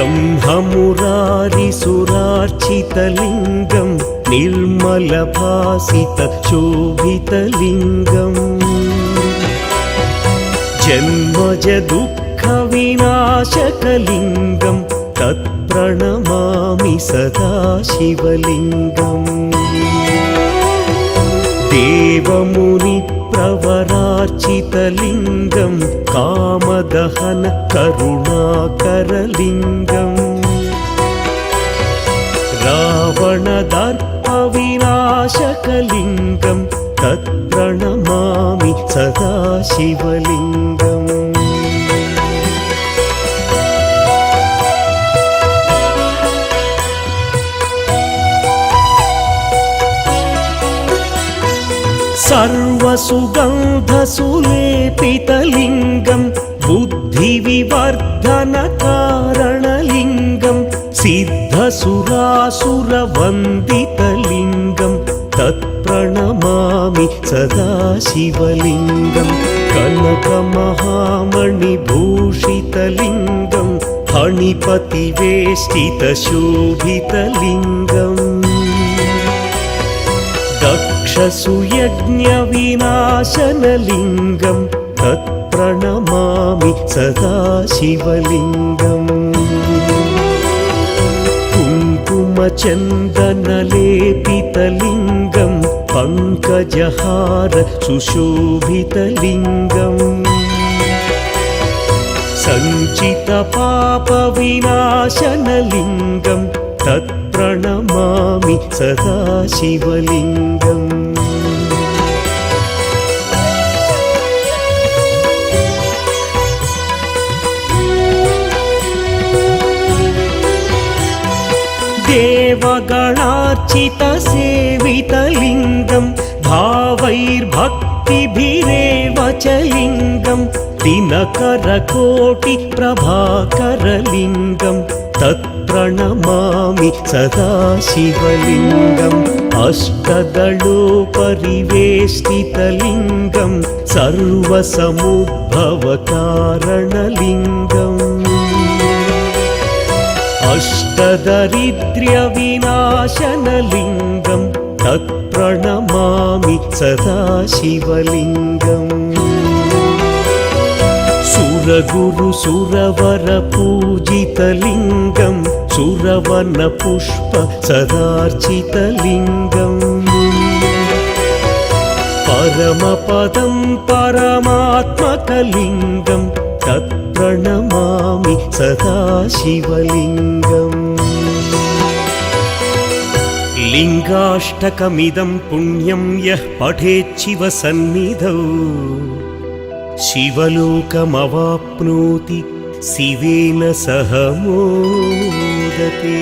ब्रह्ममुरारिसुरार्चितलिङ्गं निर्मलभासितशोभितलिङ्गम् जन्मजदुःखविनाशकलिङ्गं तत्प्रणमामि सदा शिवलिङ्गम् देवमुनिप्रवरार्चितलिङ्गं कामदहन करुणाकरलिङ्गम् रावणदर्पविनाशकलिङ्गं तत्प्रणमामि सदा शिवलिङ्गम् सर्वसुगन्धसुलेपितलिङ्गं बुद्धिविवर्धनकारणलिङ्गं सिद्धसुरासुरवन्दितलिङ्गं तत्प्रणमामि सदा शिवलिङ्गं कनकमहामणिभूषितलिङ्गं फणिपतिवेष्टितशोभितलिङ्गम् दक्षसुयज्ञविनाशनलिङ्गं तत्प्रणमामि सदा शिवलिङ्गम् कुङ्कुमचन्दनलेपितलिङ्गं पङ्कजहार सुशोभितलिङ्गम् सञ्चितपापविनाशनलिङ्गं तत्प्रणमामि सदा शिवलिङ्गम् देवगणार्चितसेवितलिङ्गं भावैर्भक्तिभिरेव च लिङ्गं दिनकरकोटिप्रभाकरलिङ्गं तत्प्रणमामि सदा शिवलिङ्गम् अष्टदलोपरिवेष्टितलिङ्गं सर्वसमुद्भवकारणलिङ्गम् अष्टदरिद्र्यविनाशनलिङ्गं तत्प्रणमामि सदा शिवलिङ्गम् सुरगुरुसुरवरपूजितलिङ्गं सुरवनपुष्प सदार्चितलिङ्गम् परमपदं परमात्मकलिङ्गं तत्प्रणमामि सदा शिवलिङ्गम् लिङ्गाष्टकमिदं पुण्यं यः पठेच्छिवसन्निधौ शिवलोकमवाप्नोति शिवेन सह मोदते।